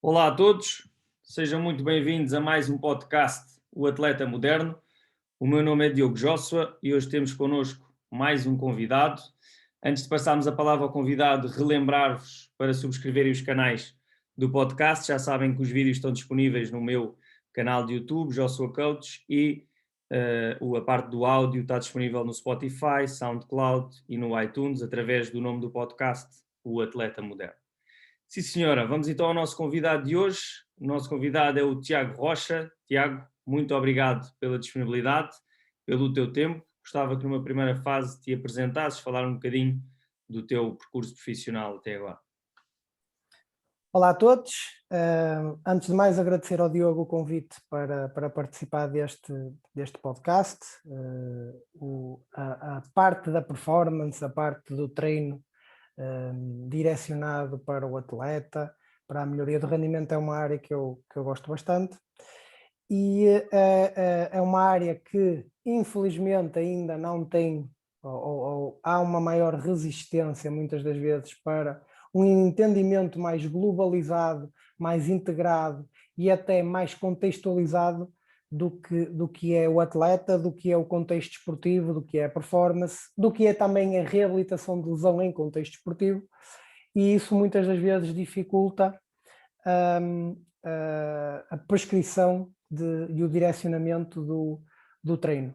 Olá a todos, sejam muito bem-vindos a mais um podcast, O Atleta Moderno. O meu nome é Diogo Joshua e hoje temos connosco mais um convidado. Antes de passarmos a palavra ao convidado, relembrar-vos para subscreverem os canais do podcast. Já sabem que os vídeos estão disponíveis no meu canal de YouTube, Joshua Coach, e a parte do áudio está disponível no Spotify, SoundCloud e no iTunes, através do nome do podcast, O Atleta Moderno. Sim, senhora. Vamos então ao nosso convidado de hoje. O nosso convidado é o Tiago Rocha. Tiago, muito obrigado pela disponibilidade, pelo teu tempo. Gostava que numa primeira fase te apresentasses, falar um bocadinho do teu percurso profissional até agora. Olá a todos. Antes de mais, agradecer ao Diogo o convite para participar deste podcast. A parte da performance, a parte do treino direcionado para o atleta, para a melhoria do rendimento, é uma área que eu gosto bastante. E é uma área que, infelizmente, ainda não tem, ou há uma maior resistência, muitas das vezes, para um entendimento mais globalizado, mais integrado e até mais contextualizado do que é o atleta, do que é o contexto esportivo, do que é a performance, do que é também a reabilitação de lesão em contexto esportivo, e isso muitas das vezes dificulta a prescrição e o direcionamento do treino.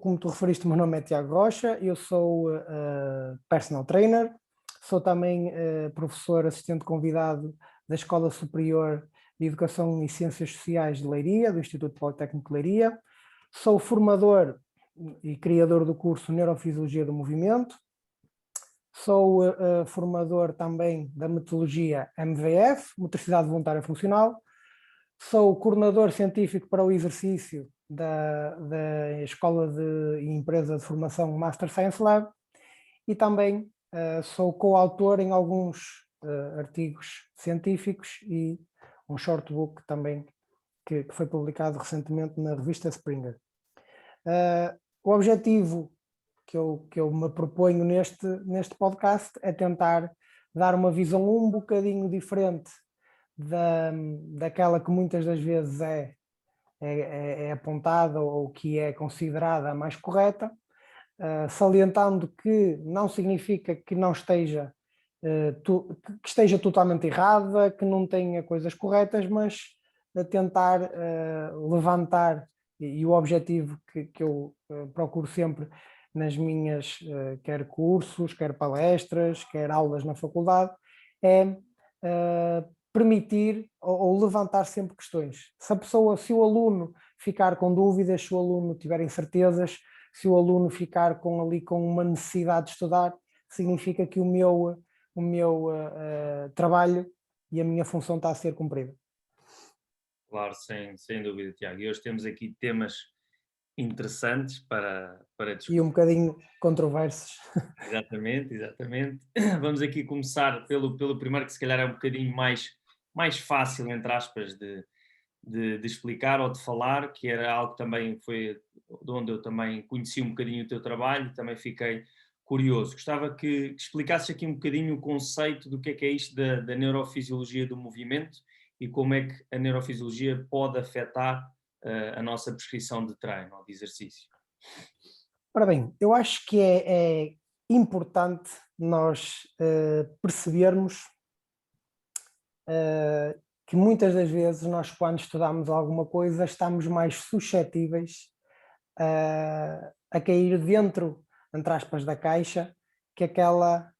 Como tu referiste, o meu nome é Tiago Rocha, eu sou personal trainer, sou também professor assistente convidado da Escola Superior de Educação e Ciências Sociais de Leiria, do Instituto Politécnico de Leiria, sou formador e criador do curso Neurofisiologia do Movimento, sou formador também da metodologia MVF, Motricidade Voluntária Funcional, sou coordenador científico para o exercício da Escola e Empresa de Formação Master Science Lab e também sou coautor em alguns artigos científicos e um short book também que foi publicado recentemente na revista Springer. O objetivo que eu me proponho neste podcast é tentar dar uma visão um bocadinho diferente daquela que muitas das vezes é apontada ou que é considerada a mais correta, salientando que não significa que não esteja que esteja totalmente errada, que não tenha coisas corretas, mas tentar levantar, e o objetivo que eu procuro sempre nas minhas quer cursos, quer palestras, quer aulas na faculdade, é permitir ou levantar sempre questões. Se o aluno ficar com dúvidas, se o aluno tiver incertezas, se o aluno ficar com uma necessidade de estudar, significa que o meu trabalho e a minha função está a ser cumprida. Claro, sem dúvida, Tiago. E hoje temos aqui temas interessantes para discutir. E um bocadinho controversos. Exatamente, exatamente. Vamos aqui começar pelo primeiro, que se calhar é um bocadinho mais fácil, entre aspas, de explicar ou de falar, que era algo que também foi de onde eu também conheci um bocadinho o teu trabalho e também fiquei curioso. Gostava que explicasses aqui um bocadinho o conceito do que é isto da neurofisiologia do movimento e como é que a neurofisiologia pode afetar a nossa prescrição de treino ou de exercício. Ora bem, eu acho que é importante nós percebermos que muitas das vezes nós, quando estudamos alguma coisa, estamos mais suscetíveis a cair dentro, entre aspas, da caixa que aquela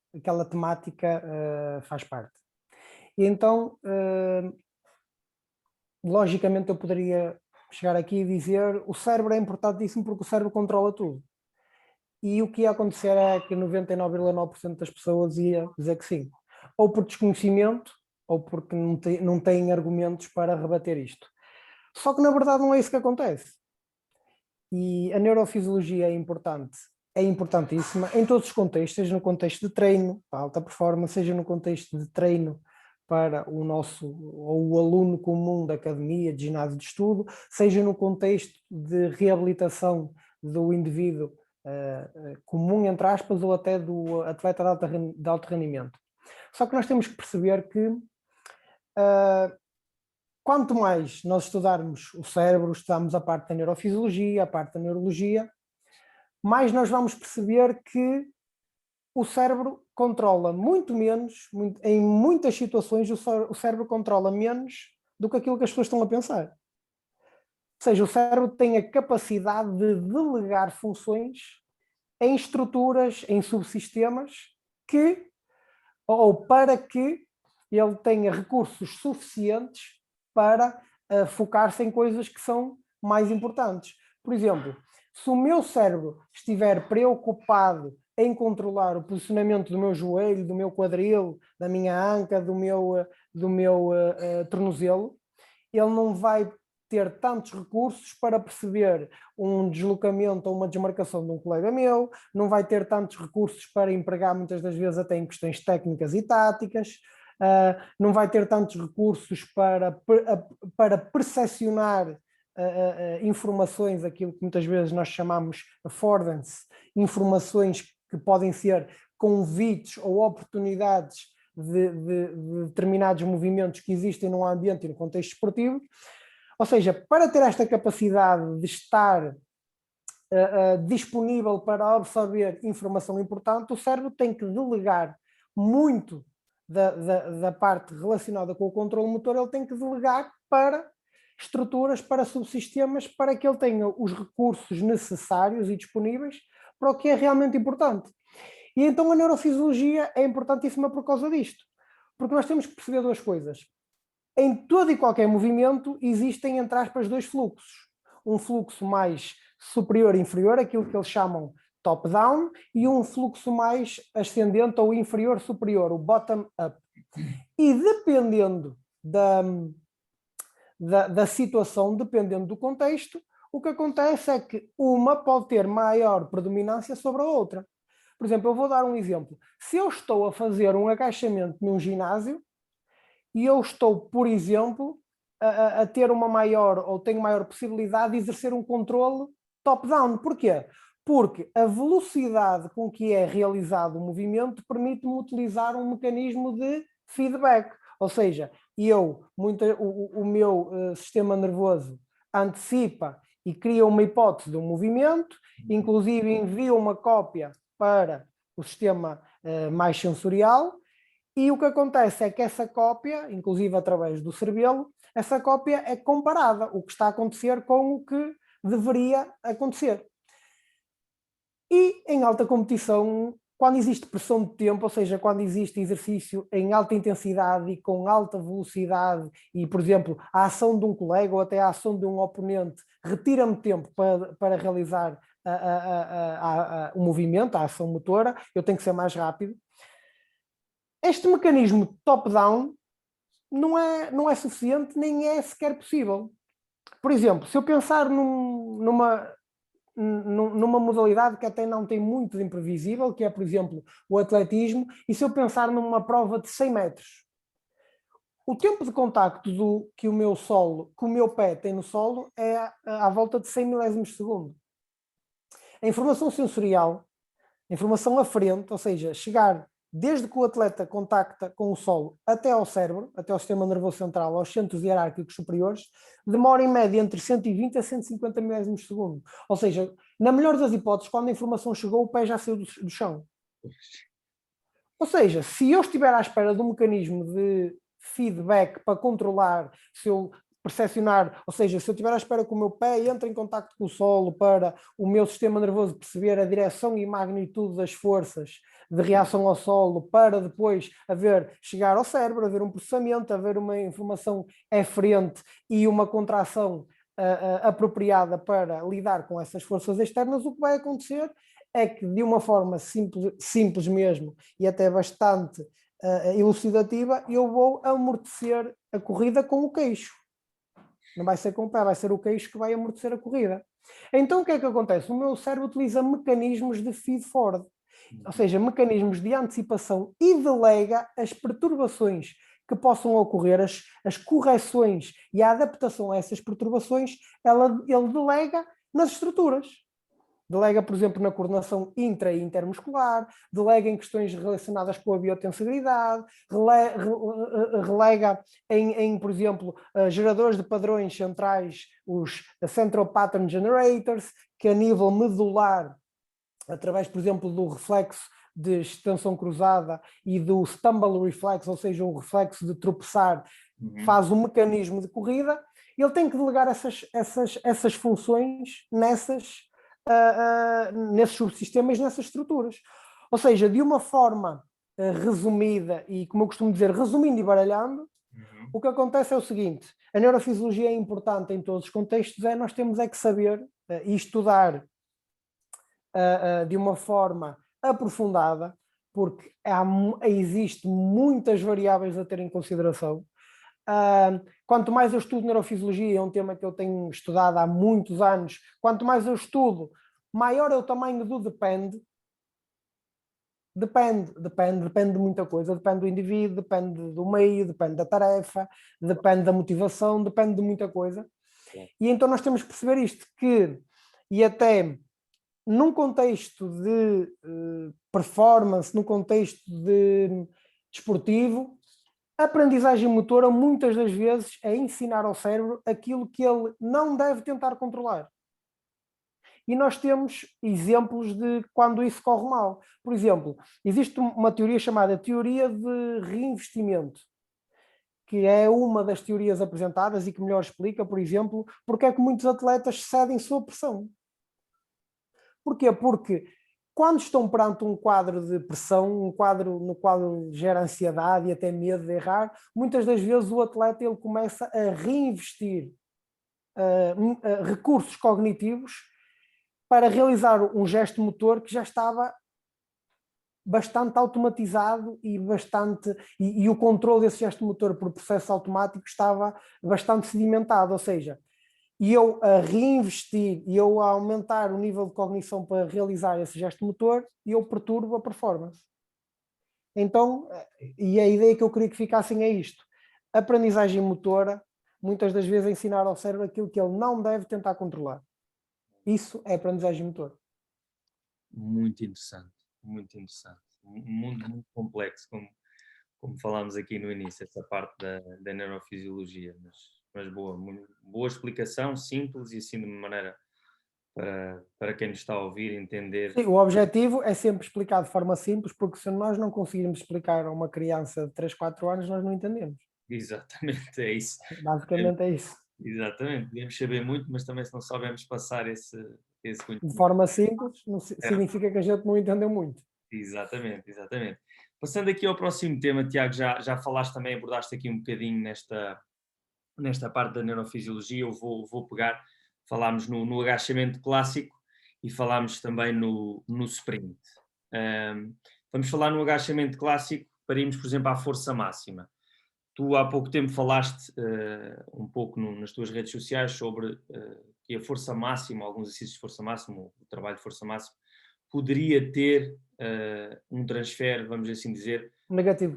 temática faz parte. E então, logicamente, eu poderia chegar aqui e dizer o cérebro é importantíssimo porque o cérebro controla tudo. E o que ia acontecer é que 99,9% das pessoas ia dizer que sim. Ou por desconhecimento, ou porque não têm argumentos para rebater isto. Só que na verdade não é isso que acontece. E a neurofisiologia é importantíssima em todos os contextos, seja no contexto de treino para alta performance, seja no contexto de treino para o nosso ou o aluno comum da academia, de ginásio de estudo, seja no contexto de reabilitação do indivíduo comum, entre aspas, ou até do atleta de alto rendimento. Só que nós temos que perceber que Quanto mais nós estudarmos o cérebro, estudamos a parte da neurofisiologia, a parte da neurologia, mais nós vamos perceber que o cérebro controla muito menos, em muitas situações o cérebro controla menos do que aquilo que as pessoas estão a pensar. Ou seja, o cérebro tem a capacidade de delegar funções em estruturas, em subsistemas, para que ele tenha recursos suficientes para focar-se em coisas que são mais importantes. Por exemplo, se o meu cérebro estiver preocupado em controlar o posicionamento do meu joelho, do meu quadril, da minha anca, do meu tornozelo, ele não vai ter tantos recursos para perceber um deslocamento ou uma desmarcação de um colega meu, não vai ter tantos recursos para empregar muitas das vezes até em questões técnicas e táticas, não vai ter tantos recursos para percepcionar informações, aquilo que muitas vezes nós chamamos affordance, informações que podem ser convites ou oportunidades de determinados movimentos que existem no ambiente e no contexto esportivo. Ou seja, para ter esta capacidade de estar disponível para absorver informação importante, o cérebro tem que delegar muito da parte relacionada com o controle motor, ele tem que delegar para estruturas, para subsistemas, para que ele tenha os recursos necessários e disponíveis para o que é realmente importante. E então a neurofisiologia é importantíssima por causa disto, porque nós temos que perceber duas coisas. Em todo e qualquer movimento existem, entre aspas, dois fluxos. Um fluxo mais superior e inferior, aquilo que eles chamam top-down, e um fluxo mais ascendente ou inferior-superior, o bottom-up. E dependendo da situação, dependendo do contexto, o que acontece é que uma pode ter maior predominância sobre a outra. Por exemplo, eu vou dar um exemplo. Se eu estou a fazer um agachamento num ginásio e eu estou, por exemplo, a ter uma maior, ou tenho maior possibilidade de exercer um controle top-down. Porquê? Porque a velocidade com que é realizado o movimento permite-me utilizar um mecanismo de feedback. Ou seja, o meu sistema nervoso antecipa e cria uma hipótese de um movimento, inclusive envia uma cópia para o sistema mais sensorial, e o que acontece é que essa cópia, inclusive através do cerebelo, essa cópia é comparada, o que está a acontecer com o que deveria acontecer. E em alta competição, quando existe pressão de tempo, ou seja, quando existe exercício em alta intensidade e com alta velocidade, e, por exemplo, a ação de um colega ou até a ação de um oponente retira-me tempo para realizar o movimento, a ação motora, eu tenho que ser mais rápido. Este mecanismo top-down não é suficiente, nem é sequer possível. Por exemplo, se eu pensar numa modalidade que até não tem muito de imprevisível, que é, por exemplo, o atletismo, e se eu pensar numa prova de 100 metros, o tempo de contacto que o meu pé tem no solo é à volta de 100 milésimos de segundo. A informação sensorial, a informação aferente, ou seja, chegar desde que o atleta contacta com o solo até ao cérebro, até ao sistema nervoso central, aos centros hierárquicos superiores, demora em média entre 120 a 150 milésimos de segundo. Ou seja, na melhor das hipóteses, quando a informação chegou, o pé já saiu do chão. Ou seja, se eu estiver à espera de um mecanismo de feedback para controlar, se eu percepcionar, ou seja, se eu estiver à espera que o meu pé entre em contacto com o solo para o meu sistema nervoso perceber a direção e magnitude das forças de reação ao solo, para depois chegar ao cérebro, haver um processamento, haver uma informação eferente e uma contração apropriada para lidar com essas forças externas, o que vai acontecer é que, de uma forma simples mesmo e até bastante elucidativa, eu vou amortecer a corrida com o queixo. Não vai ser com o pé, vai ser o queixo que vai amortecer a corrida. Então o que é que acontece? O meu cérebro utiliza mecanismos de feed-forward, ou seja, mecanismos de antecipação, e delega as perturbações que possam ocorrer, as correções e a adaptação a essas perturbações, ele delega nas estruturas. delega, por exemplo, na coordenação intra e intermuscular, delega em questões relacionadas com a biotensibilidade, relega em, por exemplo, geradores de padrões centrais, os Central Pattern Generators, que a nível medular, através, por exemplo, do reflexo de extensão cruzada e do stumble reflex, ou seja, o reflexo de tropeçar, faz um mecanismo de corrida. Ele tem que delegar essas funções nesses subsistemas, nessas estruturas. Ou seja, de uma forma resumida e, como eu costumo dizer, resumindo e baralhando, o que acontece é o seguinte: a neurofisiologia é importante em todos os contextos, nós temos que saber e estudar de uma forma aprofundada, porque existe muitas variáveis a ter em consideração. Quanto mais eu estudo neurofisiologia, é um tema que eu tenho estudado há muitos anos, quanto mais eu estudo, maior é o tamanho do depende. Depende de muita coisa, depende do indivíduo, depende do meio, depende da tarefa, depende da motivação, depende de muita coisa. E então nós temos que perceber isto, e até num contexto de performance, num contexto de desportivo, a aprendizagem motora muitas das vezes é ensinar ao cérebro aquilo que ele não deve tentar controlar. E nós temos exemplos de quando isso corre mal. Por exemplo, existe uma teoria chamada teoria de reinvestimento, que é uma das teorias apresentadas e que melhor explica, por exemplo, porque é que muitos atletas cedem sob pressão. Porquê? Porque quando estão perante um quadro de pressão, um quadro no qual gera ansiedade e até medo de errar, muitas das vezes o atleta ele começa a reinvestir recursos cognitivos para realizar um gesto motor que já estava bastante automatizado e o controle desse gesto motor por processo automático estava bastante sedimentado, ou seja, e eu a reinvestir e eu a aumentar o nível de cognição para realizar esse gesto motor, eu perturbo a performance. Então, e a ideia que eu queria que ficassem é isto: a aprendizagem motora, muitas das vezes, é ensinar ao cérebro aquilo que ele não deve tentar controlar. Isso é aprendizagem motora. Muito interessante, muito interessante. Um mundo muito complexo, como falámos aqui no início, essa parte da neurofisiologia, mas boa explicação, simples e assim de maneira para quem nos está a ouvir entender. Sim, o objetivo é sempre explicar de forma simples, porque se nós não conseguirmos explicar a uma criança de 3, 4 anos, nós não entendemos. Exatamente, é isso. Basicamente é isso. Exatamente, podemos saber muito, mas também se não soubermos passar esse conhecimento. De forma simples, não significa que a gente não entendeu muito. Exatamente, exatamente. Passando aqui ao próximo tema, Tiago, já falaste também, abordaste aqui um bocadinho nesta parte da neurofisiologia. Eu vou pegar, falámos no agachamento clássico e falámos também no sprint. Vamos falar no agachamento clássico para irmos, por exemplo, à força máxima. Tu há pouco tempo falaste um pouco nas tuas redes sociais sobre que a força máxima, alguns exercícios de força máxima, o trabalho de força máxima, poderia ter um transfer, vamos assim dizer, negativo.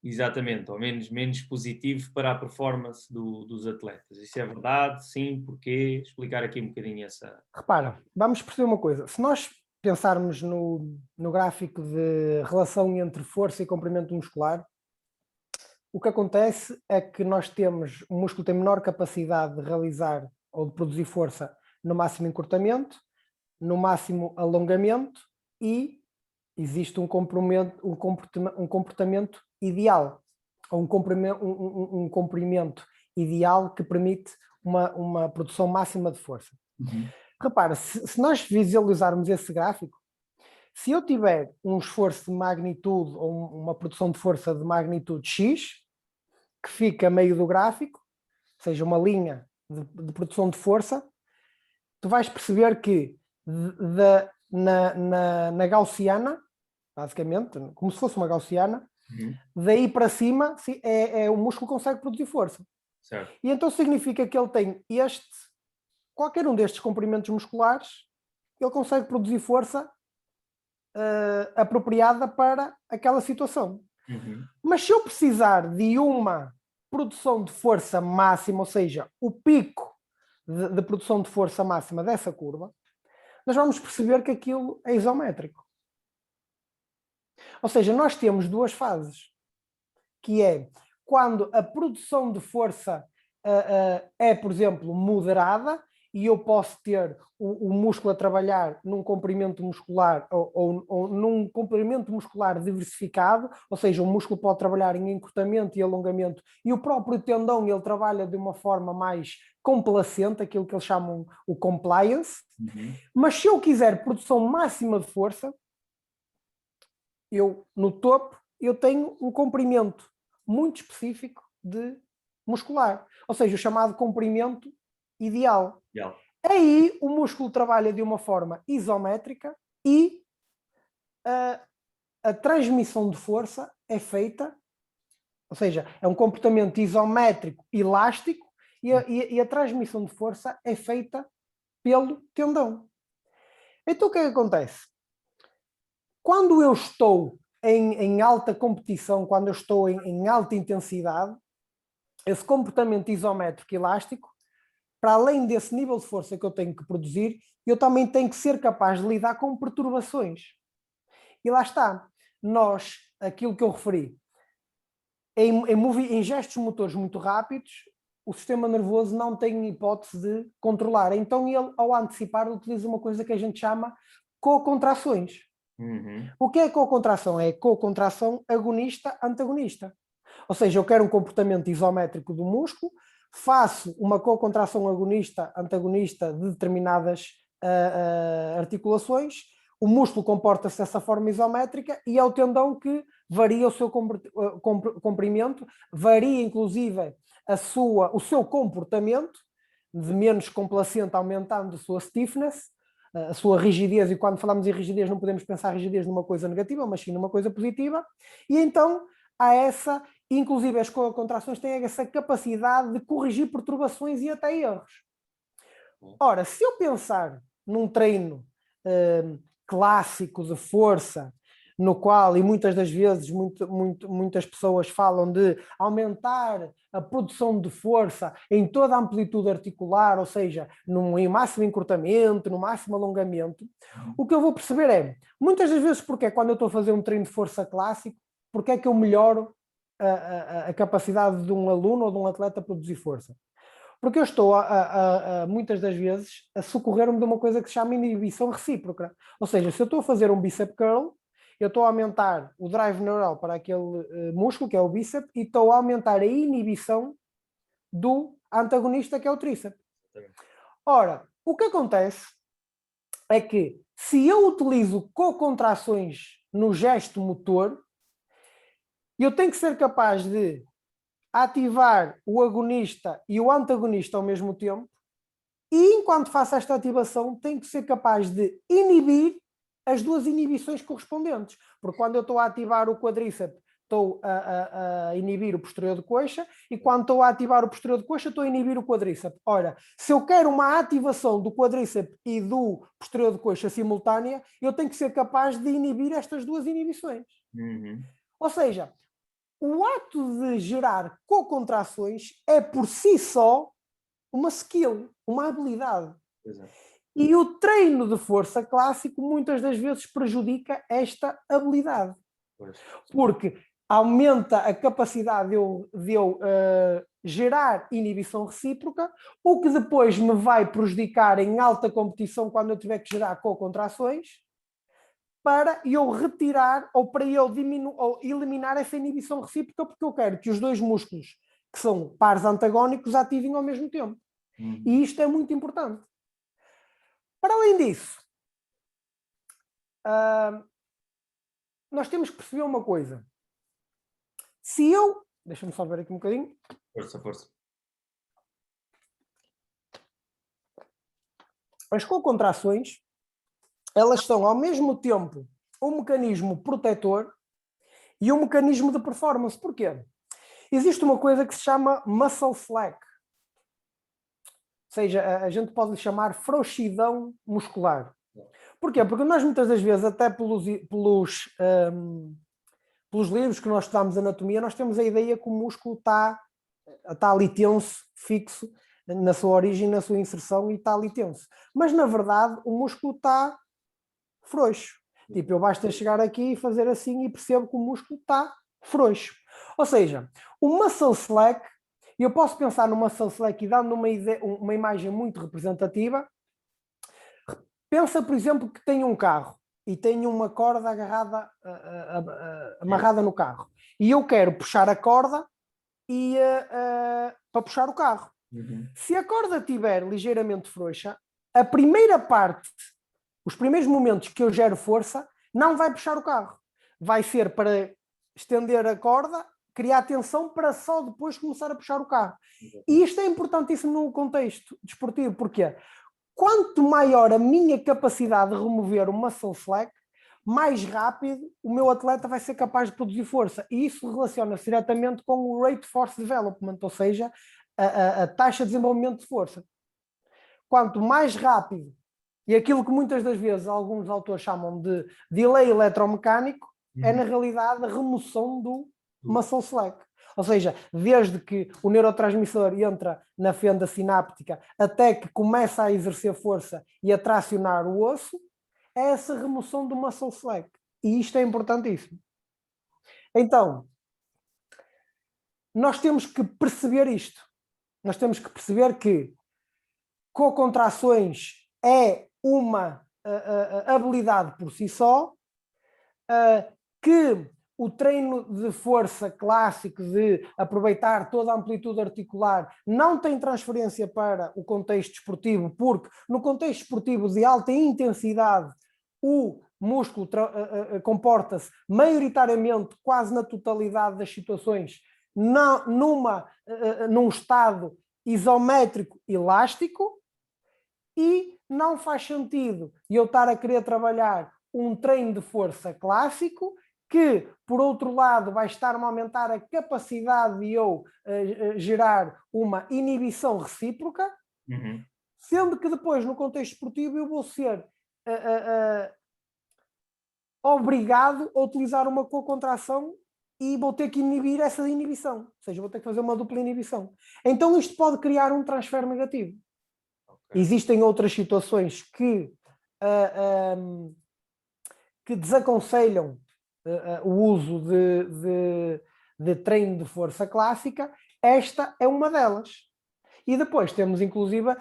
Exatamente, ou menos positivo para a performance dos atletas. Isso é verdade? Sim? Porquê? Explicar aqui um bocadinho essa... Repara, vamos perceber uma coisa. Se nós pensarmos no gráfico de relação entre força e comprimento muscular, o que acontece é que o músculo tem menor capacidade de realizar ou de produzir força no máximo encurtamento, no máximo alongamento, e existe um comportamento ideal, ou um comprimento ideal que permite uma produção máxima de força. Repara, se nós visualizarmos esse gráfico, se eu tiver um esforço de magnitude ou uma produção de força de magnitude X, que fica a meio do gráfico, ou seja, uma linha de produção de força, tu vais perceber que na gaussiana, basicamente, como se fosse uma gaussiana, daí para cima o músculo consegue produzir força. Certo. E então significa que ele tem qualquer um destes comprimentos musculares, ele consegue produzir força apropriada para aquela situação. Mas se eu precisar de uma produção de força máxima, ou seja, o pico de produção de força máxima dessa curva, nós vamos perceber que aquilo é isométrico. Ou seja, nós temos duas fases, que é quando a produção de força é, por exemplo, moderada, e eu posso ter o músculo a trabalhar num comprimento muscular ou num comprimento muscular diversificado, ou seja, o músculo pode trabalhar em encurtamento e alongamento, e o próprio tendão ele trabalha de uma forma mais complacente, aquilo que eles chamam o compliance. Mas se eu quiser produção máxima de força, eu no topo eu tenho um comprimento muito específico de muscular, ou seja, o chamado comprimento ideal. Aí o músculo trabalha de uma forma isométrica e a transmissão de força é feita, ou seja, é um comportamento isométrico elástico e a transmissão de força é feita pelo tendão. Então o que é que acontece? Quando eu estou em alta competição, quando eu estou em alta intensidade, esse comportamento isométrico elástico, para além desse nível de força que eu tenho que produzir, eu também tenho que ser capaz de lidar com perturbações. E lá está, nós, aquilo que eu referi, em gestos motores muito rápidos, o sistema nervoso não tem hipótese de controlar. Então ele, ao antecipar, utiliza uma coisa que a gente chama co-contrações. O que é co-contração? É co-contração agonista-antagonista. Ou seja, eu quero um comportamento isométrico do músculo, faço uma co-contração agonista-antagonista de determinadas articulações, o músculo comporta-se dessa forma isométrica e é o tendão que varia o seu comprimento, varia inclusive o seu comportamento, de menos complacente aumentando a sua stiffness, a sua rigidez, e quando falamos em rigidez não podemos pensar rigidez numa coisa negativa, mas sim numa coisa positiva, e então há essa, inclusive as contrações têm essa capacidade de corrigir perturbações e até erros. Ora, se eu pensar num treino clássico de força, no qual, e muitas das vezes, muitas pessoas falam de aumentar a produção de força em toda a amplitude articular, ou seja, em máximo encurtamento, no máximo alongamento, o que eu vou perceber é, muitas das vezes, porque quando eu estou a fazer um treino de força clássico, porque é que eu melhoro a capacidade de um aluno ou de um atleta a produzir força? Porque eu estou, muitas das vezes, a socorrer-me de uma coisa que se chama inibição recíproca. Ou seja, se eu estou a fazer um bicep curl, eu estou a aumentar o drive neural para aquele músculo, que é o bíceps, e estou a aumentar a inibição do antagonista, que é o tríceps. Ora, o que acontece é que, se eu utilizo co-contrações no gesto motor, eu tenho que ser capaz de ativar o agonista e o antagonista ao mesmo tempo, e enquanto faço esta ativação, tenho que ser capaz de inibir as duas inibições correspondentes, porque quando eu estou a ativar o quadríceps, estou a inibir o posterior de coxa, e quando estou a ativar o posterior de coxa, estou a inibir o quadríceps. Ora, se eu quero uma ativação do quadríceps e do posterior de coxa simultânea, eu tenho que ser capaz de inibir estas duas inibições. Ou seja, o ato de gerar co-contrações é por si só uma skill, uma habilidade. Exato. E o treino de força clássico muitas das vezes prejudica esta habilidade. Porque aumenta a capacidade de eu gerar inibição recíproca, o que depois me vai prejudicar em alta competição quando eu tiver que gerar co-contrações, para eu retirar ou para eu ou eliminar essa inibição recíproca, porque eu quero que os dois músculos, que são pares antagónicos, ativem ao mesmo tempo. E isto é muito importante. Para além disso, nós temos que perceber uma coisa. Se eu... Deixa-me só ver aqui um bocadinho. Força. As co-contrações, elas são ao mesmo tempo um mecanismo protetor e um mecanismo de performance. Porquê? Existe uma coisa que se chama muscle slack. Ou seja, a gente pode lhe chamar frouxidão muscular. Porquê? Porque nós muitas das vezes, até pelos livros que nós estudamos anatomia, nós temos a ideia que o músculo está ali tenso, fixo, na sua origem, na sua inserção, e está ali tenso. Mas, na verdade, o músculo está frouxo. Tipo, eu basta chegar aqui e fazer assim e percebo que o músculo está frouxo. Ou seja, o muscle slack, eu posso pensar no muscle slack e dando uma imagem muito representativa. Pensa, por exemplo, que tem um carro e tem uma corda agarrada, amarrada no carro. E eu quero puxar a corda para puxar o carro. Se a corda estiver ligeiramente frouxa, a primeira parte, os primeiros momentos que eu gero força, não vai puxar o carro. Vai ser para estender a corda, criar tensão para só depois começar a puxar o carro. E isto é importantíssimo no contexto desportivo. Porquê? Quanto maior a minha capacidade de remover o muscle slack, mais rápido o meu atleta vai ser capaz de produzir força. E isso relaciona-se diretamente com o Rate Force Development, ou seja, a taxa de desenvolvimento de força. Quanto mais rápido, e aquilo que muitas das vezes alguns autores chamam de delay eletromecânico, é na realidade a remoção do muscle slack. Ou seja, desde que o neurotransmissor entra na fenda sináptica até que começa a exercer força e a tracionar o osso, é essa remoção do muscle slack. E isto é importantíssimo. Então, nós temos que perceber isto. Nós temos que perceber que co-contrações é uma habilidade por si só, que o treino de força clássico de aproveitar toda a amplitude articular não tem transferência para o contexto esportivo, porque no contexto esportivo de alta intensidade o músculo comporta-se maioritariamente, quase na totalidade das situações, num estado isométrico elástico, e não faz sentido eu estar a querer trabalhar um treino de força clássico que, por outro lado, vai estar-me a aumentar a capacidade de eu gerar uma inibição recíproca, sendo que depois, no contexto esportivo, eu vou ser obrigado a utilizar uma co-contração e vou ter que inibir essa inibição. Ou seja, vou ter que fazer uma dupla inibição. Então isto pode criar um transfer negativo. Okay. Existem outras situações que desaconselham o uso de treino de força clássica. Esta é uma delas. E depois temos, inclusive,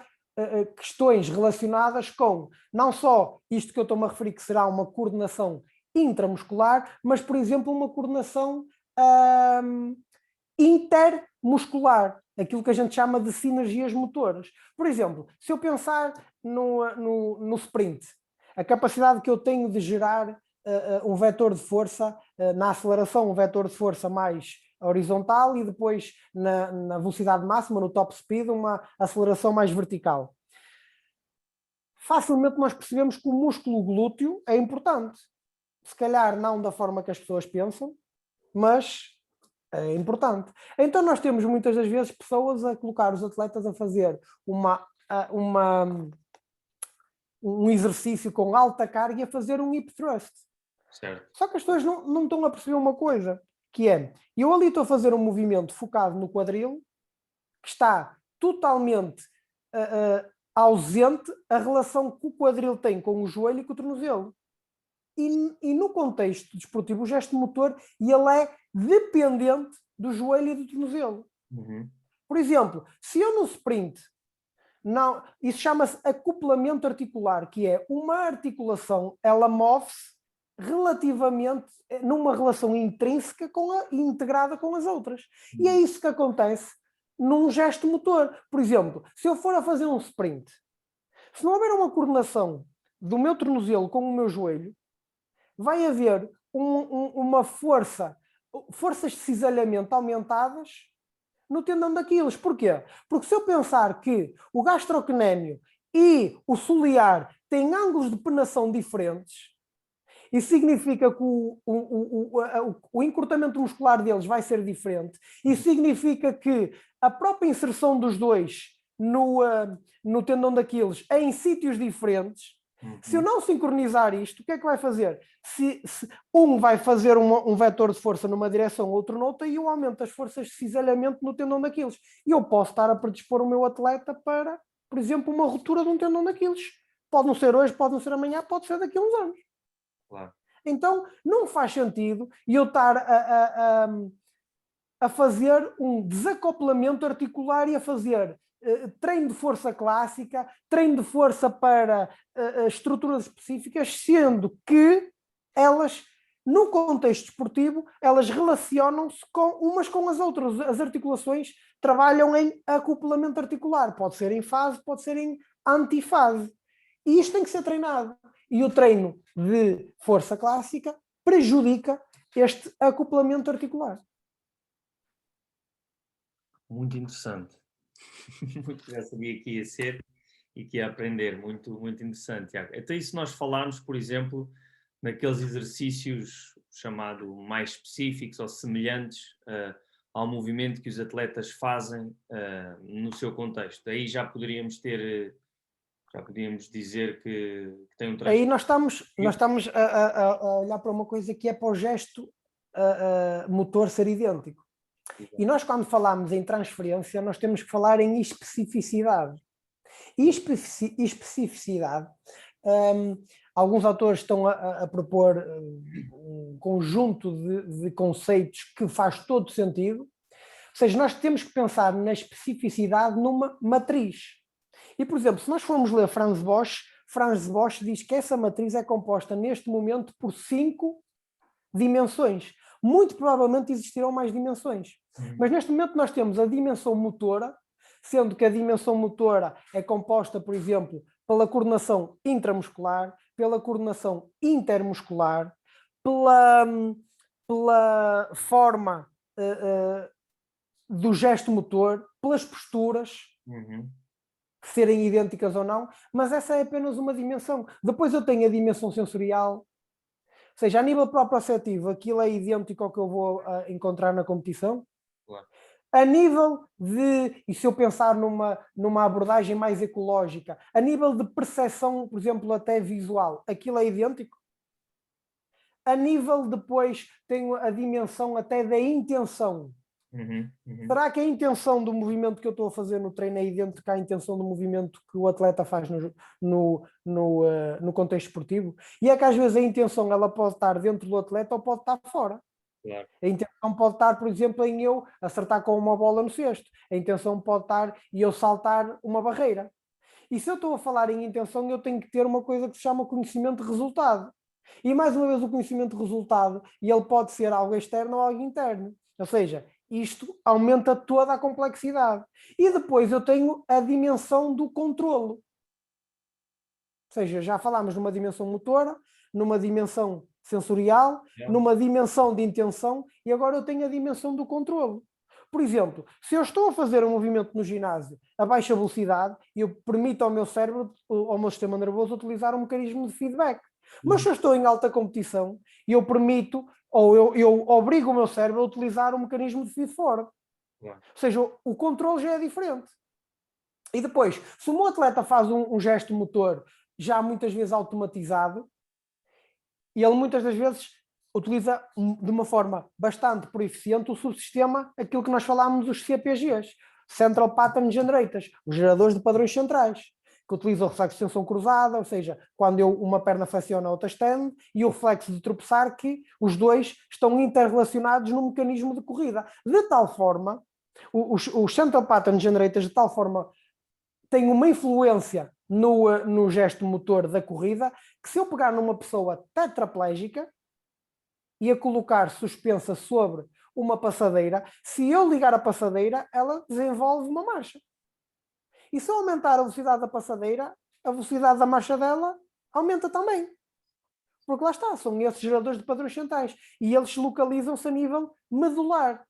questões relacionadas com não só isto que eu estou-me a referir, que será uma coordenação intramuscular, mas, por exemplo, uma coordenação intermuscular, aquilo que a gente chama de sinergias motoras. Por exemplo, se eu pensar no sprint, a capacidade que eu tenho de gerar um vetor de força, na aceleração, um vetor de força mais horizontal e depois na velocidade máxima, no top speed, uma aceleração mais vertical. Facilmente nós percebemos que o músculo glúteo é importante. Se calhar não da forma que as pessoas pensam, mas é importante. Então nós temos muitas das vezes pessoas a colocar os atletas a fazer um exercício com alta carga e a fazer um hip thrust. Certo. Só que as pessoas não estão a perceber uma coisa, que é, eu ali estou a fazer um movimento focado no quadril, que está totalmente ausente a relação que o quadril tem com o joelho e com o tornozelo. E no contexto desportivo, o gesto motor, ele é dependente do joelho e do tornozelo. Por exemplo, se eu no sprint, isso chama-se acoplamento articular, que é uma articulação, ela move-se relativamente numa relação intrínseca integrada com as outras. E é isso que acontece num gesto motor. Por exemplo, se eu for a fazer um sprint, se não houver uma coordenação do meu tornozelo com o meu joelho, vai haver uma forças de cisalhamento aumentadas no tendão de Aquiles. Porquê? Porque se eu pensar que o gastrocnêmio e o solear têm ângulos de penação diferentes, isso significa que o encurtamento muscular deles vai ser diferente. Isso significa que a própria inserção dos dois no tendão de Aquiles em sítios diferentes Se eu não sincronizar isto, o que é que vai fazer? Se um vai fazer um vetor de força numa direção, outro noutra, e eu aumento as forças de cisalhamento no tendão daqueles. E eu posso estar a predispor o meu atleta para, por exemplo, uma ruptura de um tendão daqueles. Pode não ser hoje, pode não ser amanhã, pode ser daqui a uns anos. Claro. Então, não faz sentido eu estar a fazer um desacoplamento articular e a fazer treino de força clássica, treino de força para estruturas específicas, sendo que elas, no contexto esportivo, elas relacionam-se umas com as outras. As articulações trabalham em acoplamento articular. Pode ser em fase, pode ser em antifase. E isto tem que ser treinado. E o treino de força clássica prejudica este acoplamento articular. Muito interessante. Já sabia que ia ser e que ia aprender. Muito, muito interessante, Tiago. Então, e se nós falarmos, por exemplo, naqueles exercícios chamado mais específicos ou semelhantes ao movimento que os atletas fazem no seu contexto? Aí já poderíamos dizer que tem um transtorno. Aí nós estamos a olhar para uma coisa que é para o gesto motor ser idêntico. E nós, quando falamos em transferência, nós temos que falar em especificidade. E especificidade, alguns autores estão a propor um conjunto de conceitos que faz todo sentido. Ou seja, nós temos que pensar na especificidade numa matriz. E, por exemplo, se nós formos ler Franz Bosch diz que essa matriz é composta neste momento por 5 dimensões. Muito provavelmente existirão mais dimensões. Mas neste momento nós temos a dimensão motora, sendo que a dimensão motora é composta, por exemplo, pela coordenação intramuscular, pela coordenação intermuscular, pela forma do gesto motor, pelas posturas, serem idênticas ou não, mas essa é apenas uma dimensão. Depois eu tenho a dimensão sensorial, ou seja, a nível proprioceptivo, aquilo é idêntico ao que eu vou encontrar na competição. Claro. A nível de, e se eu pensar numa abordagem mais ecológica, a nível de percepção, por exemplo, até visual, aquilo é idêntico. A nível depois, tenho a dimensão até da intenção. Será que a intenção do movimento que eu estou a fazer no treino é idêntica à intenção do movimento que o atleta faz no contexto esportivo? E é que às vezes a intenção ela pode estar dentro do atleta ou pode estar fora. Claro. A intenção pode estar, por exemplo, em eu acertar com uma bola no cesto. A intenção pode estar em eu saltar uma barreira. E se eu estou a falar em intenção, eu tenho que ter uma coisa que se chama conhecimento de resultado. E mais uma vez o conhecimento de resultado, e ele pode ser algo externo ou algo interno. Ou seja, isto aumenta toda a complexidade. E depois eu tenho a dimensão do controlo. Ou seja, já falámos numa dimensão motora, numa dimensão sensorial, numa dimensão de intenção, e agora eu tenho a dimensão do controlo. Por exemplo, se eu estou a fazer um movimento no ginásio a baixa velocidade, eu permito ao meu cérebro, ao meu sistema nervoso, utilizar um mecanismo de feedback. Mas se eu estou em alta competição, eu permito, ou eu obrigo o meu cérebro a utilizar um mecanismo de feed-forward. Ou seja, o controle já é diferente. E depois, se o meu atleta faz um gesto motor já muitas vezes automatizado, e ele muitas das vezes utiliza de uma forma bastante proeficiente o subsistema, aquilo que nós falámos, os CPGs, Central Pattern Generators, os geradores de padrões centrais, que utilizam o reflexo de tensão cruzada, ou seja, quando uma perna flexiona, a outra estende, e o reflexo de tropeçar, que os dois estão interrelacionados num mecanismo de corrida. De tal forma, os Central Pattern Generators, de tal forma, têm uma influência no gesto motor da corrida, que se eu pegar numa pessoa tetraplégica e a colocar suspensa sobre uma passadeira, se eu ligar a passadeira, ela desenvolve uma marcha. E se eu aumentar a velocidade da passadeira, a velocidade da marcha dela aumenta também. Porque lá está, são esses geradores de padrões centrais. E eles localizam-se a nível medular.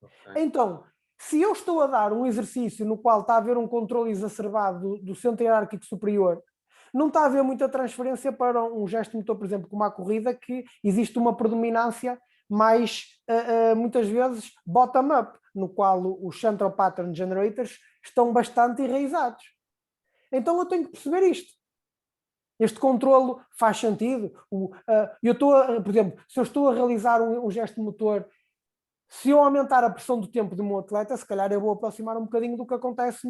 Okay. Então, se eu estou a dar um exercício no qual está a haver um controle exacerbado do centro hierárquico superior, não está a haver muita transferência para um gesto motor, por exemplo, como a corrida, que existe uma predominância mais, muitas vezes, bottom-up, no qual os Central Pattern Generators estão bastante enraizados. Então eu tenho que perceber isto. Este controlo faz sentido? Eu estou, por exemplo, se eu estou a realizar um gesto motor, se eu aumentar a pressão do tempo do meu atleta, se calhar eu vou aproximar um bocadinho do que acontece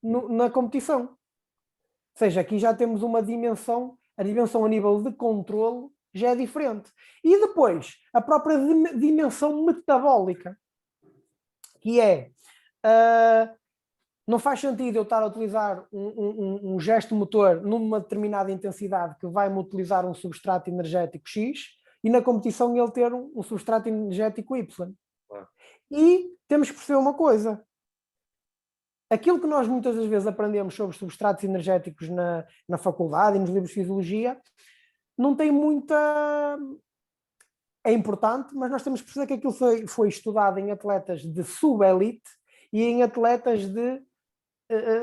na competição. Ou seja, aqui já temos uma dimensão, a dimensão a nível de controlo já é diferente. E depois, a própria dimensão metabólica, que é, não faz sentido eu estar a utilizar um gesto motor numa determinada intensidade que vai-me utilizar um substrato energético X e na competição ele ter um substrato energético Y. E temos que perceber uma coisa. Aquilo que nós muitas das vezes aprendemos sobre substratos energéticos na faculdade e nos livros de fisiologia não tem muita... É importante, mas nós temos que perceber que aquilo foi estudado em atletas de sub-elite e em atletas de,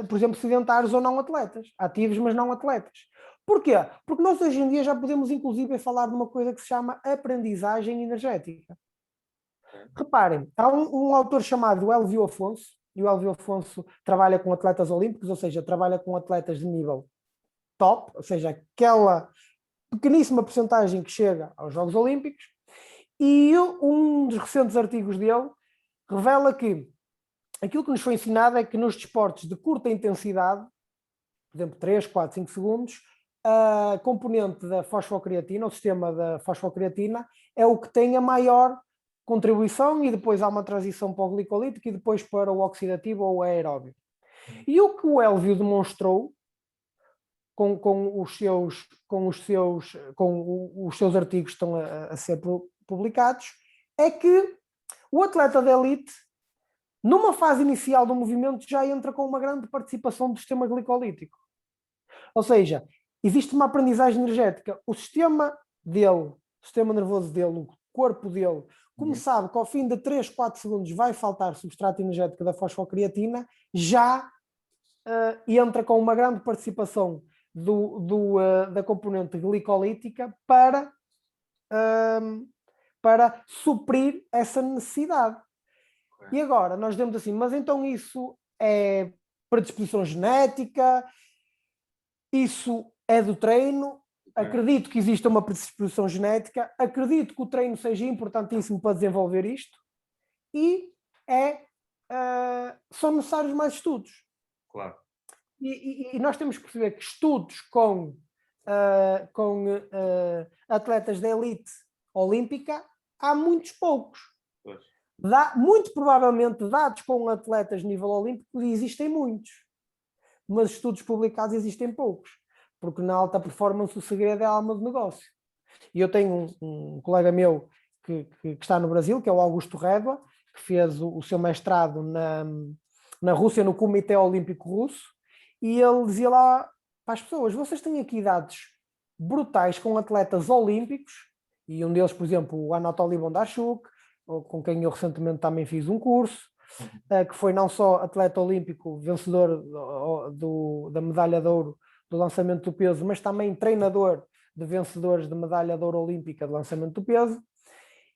por exemplo, sedentários ou não atletas, ativos mas não atletas. Porquê? Porque nós hoje em dia já podemos inclusive falar de uma coisa que se chama aprendizagem energética. Reparem, há um autor chamado Elvio Afonso, e o Elvio Afonso trabalha com atletas olímpicos, ou seja, trabalha com atletas de nível top, ou seja, aquela pequeníssima porcentagem que chega aos Jogos Olímpicos, e um dos recentes artigos dele revela que aquilo que nos foi ensinado é que nos desportos de curta intensidade, por exemplo, 3, 4, 5 segundos, a componente da fosfocreatina, o sistema da fosfocreatina, é o que tem a maior contribuição e depois há uma transição para o glicolítico e depois para o oxidativo ou o aeróbio. E o que o Elvio demonstrou com os seus artigos que estão a ser publicados é que o atleta de elite, numa fase inicial do movimento, já entra com uma grande participação do sistema glicolítico. Ou seja, existe uma aprendizagem energética. O sistema dele, o sistema nervoso dele, o corpo dele, como sabe que ao fim de 3, 4 segundos vai faltar substrato energético da fosfocreatina, já entra com uma grande participação da componente glicolítica para suprir essa necessidade. E agora, nós dizemos assim, mas então isso é predisposição genética, isso é do treino, acredito que exista uma predisposição genética, acredito que o treino seja importantíssimo para desenvolver isto e são necessários mais estudos. Claro. E nós temos que perceber que estudos com atletas da elite olímpica há muitos poucos. Muito provavelmente dados com atletas de nível olímpico existem muitos, mas estudos publicados existem poucos, porque na alta performance o segredo é a alma do negócio. E eu tenho um colega meu que está no Brasil, que é o Augusto Redua, que fez o seu mestrado na Rússia, no Comitê Olímpico Russo, e ele dizia lá para as pessoas, vocês têm aqui dados brutais com atletas olímpicos, e um deles, por exemplo, o Anatoly Bondarchuk, com quem eu recentemente também fiz um curso, que foi não só atleta olímpico, vencedor da medalha de ouro do lançamento do peso, mas também treinador de vencedores de medalha de ouro olímpica de lançamento do peso.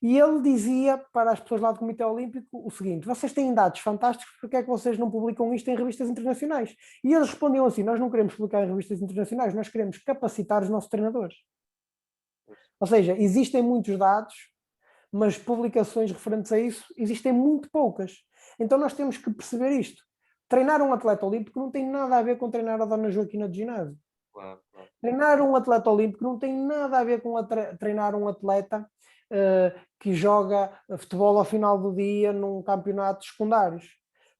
E ele dizia para as pessoas lá do Comitê Olímpico o seguinte, vocês têm dados fantásticos, porque é que vocês não publicam isto em revistas internacionais? E eles respondiam assim, nós não queremos publicar em revistas internacionais, nós queremos capacitar os nossos treinadores. Ou seja, existem muitos dados, mas publicações referentes a isso existem muito poucas. Então nós temos que perceber isto. Treinar um atleta olímpico não tem nada a ver com treinar a Dona Joaquina de ginásio. Claro. Treinar um atleta olímpico não tem nada a ver com treinar um atleta que joga futebol ao final do dia num campeonato secundários.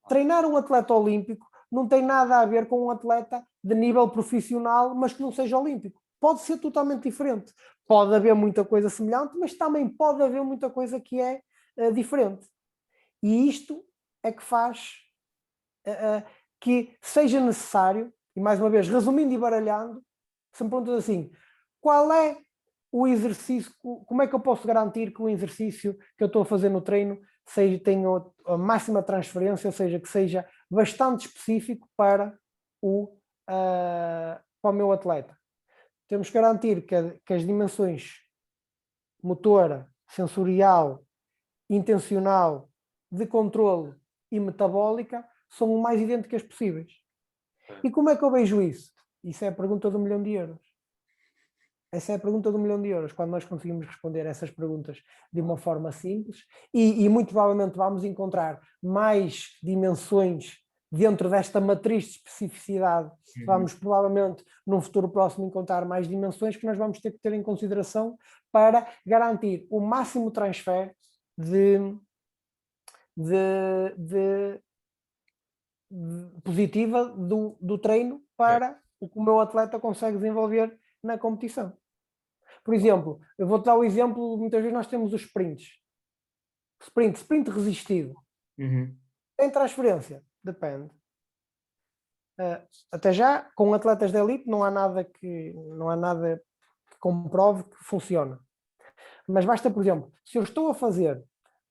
Treinar um atleta olímpico não tem nada a ver com um atleta de nível profissional, mas que não seja olímpico. Pode ser totalmente diferente. Pode haver muita coisa semelhante, mas também pode haver muita coisa que é diferente. E isto é que faz que seja necessário, e mais uma vez, resumindo e baralhando, se me perguntas assim, qual é o exercício, como é que eu posso garantir que o exercício que eu estou a fazer no treino tenha a máxima transferência, ou seja, que seja bastante específico para o meu atleta. Temos que garantir que as dimensões motora, sensorial, intencional, de controle e metabólica são o mais idênticas possíveis. E como é que eu vejo isso? Isso é a pergunta do 1 milhão de euros. Essa é a pergunta do milhão de euros, quando nós conseguimos responder essas perguntas de uma forma simples e muito provavelmente vamos encontrar mais dimensões dentro desta matriz de especificidade. Vamos provavelmente, num futuro próximo, encontrar mais dimensões que nós vamos ter que ter em consideração para garantir o máximo transfer de positiva do treino para o que o meu atleta consegue desenvolver na competição. Por exemplo, eu vou-te dar o exemplo, muitas vezes nós temos os sprints. Sprint resistido. Tem transferência? Depende. Até já, com atletas de elite não há nada que comprove que funciona. Mas basta, por exemplo, se eu estou a fazer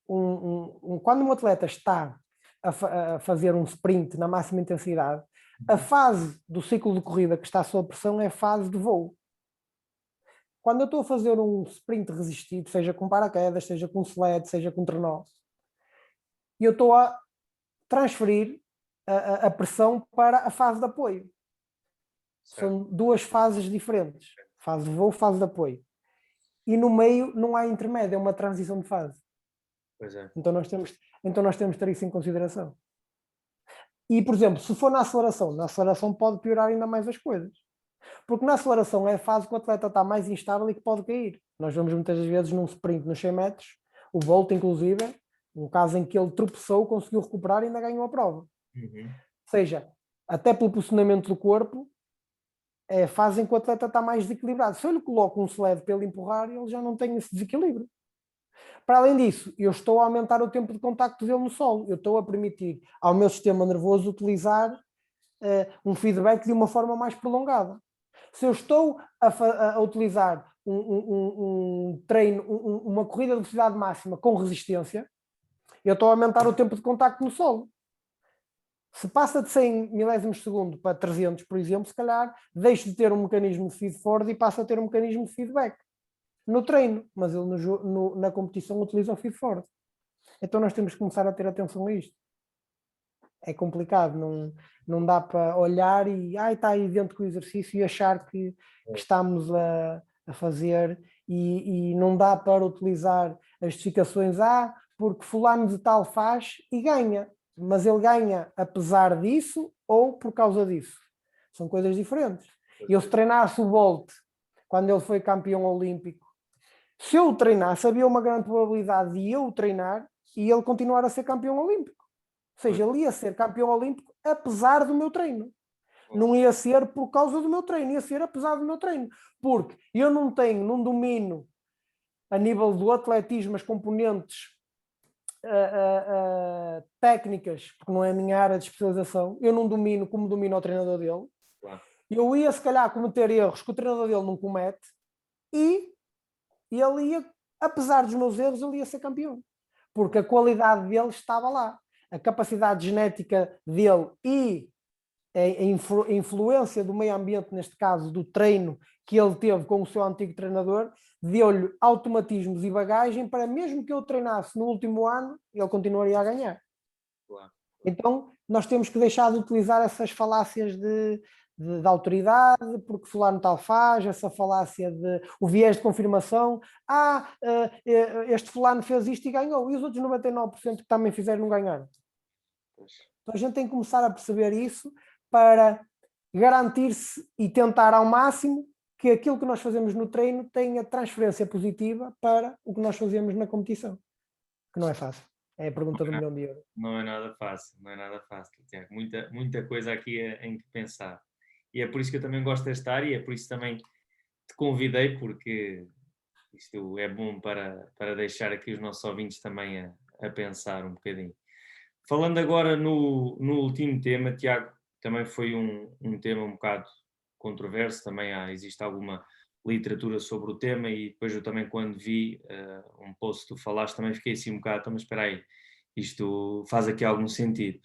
quando um atleta está a fazer um sprint na máxima intensidade, a fase do ciclo de corrida que está sob pressão é a fase de voo. Quando eu estou a fazer um sprint resistido, seja com paraquedas, seja com sled, seja com trenó, eu estou a transferir a pressão para a fase de apoio. Certo. São duas fases diferentes. Fase de voo, fase de apoio. E no meio não há intermédio, é uma transição de fase. Pois é. Então nós temos de ter isso em consideração. E, por exemplo, se for na aceleração pode piorar ainda mais as coisas. Porque na aceleração é a fase que o atleta está mais instável e que pode cair. Nós vemos muitas vezes num sprint nos 100 metros, o Bolt, inclusive, um caso em que ele tropeçou, conseguiu recuperar e ainda ganhou a prova. Ou seja, até pelo posicionamento do corpo, é a fase em que o atleta está mais desequilibrado. Se eu lhe coloco um sled para ele empurrar, ele já não tem esse desequilíbrio. Para além disso, eu estou a aumentar o tempo de contacto dele no solo. Eu estou a permitir ao meu sistema nervoso utilizar um feedback de uma forma mais prolongada. Se eu estou a utilizar um treino, uma corrida de velocidade máxima com resistência, eu estou a aumentar o tempo de contacto no solo. Se passa de 100 milésimos de segundo para 300, por exemplo, se calhar deixo de ter um mecanismo de feed-forward e passo a ter um mecanismo de feedback no treino, mas ele na competição utiliza o feed-forward. Então nós temos que começar a ter atenção a isto. É complicado, não dá para olhar e está aí dentro com o exercício e achar que estamos a fazer e não dá para utilizar as justificações porque fulano de tal faz e ganha, mas ele ganha apesar disso ou por causa disso. São coisas diferentes. Eu se treinasse o Bolt quando ele foi campeão olímpico, se eu o treinasse, havia uma grande probabilidade de eu o treinar e ele continuar a ser campeão olímpico. Ou seja, ele ia ser campeão olímpico apesar do meu treino. Não ia ser por causa do meu treino, ia ser apesar do meu treino. Porque eu não domino a nível do atletismo as componentes técnicas, porque não é a minha área de especialização, eu não domino como domina o treinador dele. Claro. Eu ia, se calhar, cometer erros que o treinador dele não comete e ele ia, apesar dos meus erros, ele ia ser campeão. Porque a qualidade dele estava lá. A capacidade genética dele e a influência do meio ambiente, neste caso do treino que ele teve com o seu antigo treinador, deu-lhe automatismos e bagagem para mesmo que eu treinasse no último ano, ele continuaria a ganhar. Claro. Então, nós temos que deixar de utilizar essas falácias de autoridade, porque fulano tal faz, essa falácia de o viés de confirmação, este fulano fez isto e ganhou, e os outros 99% que também fizeram não ganharam. Então a gente tem que começar a perceber isso para garantir-se e tentar ao máximo que aquilo que nós fazemos no treino tenha transferência positiva para o que nós fazemos na competição, que não é fácil. É a pergunta do milhão de euros. Não é nada fácil, Tiago. Muita coisa aqui em que pensar. E é por isso que eu também gosto desta área e é por isso também te convidei, porque isto é bom para deixar aqui os nossos ouvintes também a pensar um bocadinho. Falando agora no último tema, Tiago, também foi um tema um bocado controverso, também existe alguma literatura sobre o tema e depois eu também quando vi um post que tu falaste também fiquei assim um bocado, mas espera aí, isto faz aqui algum sentido.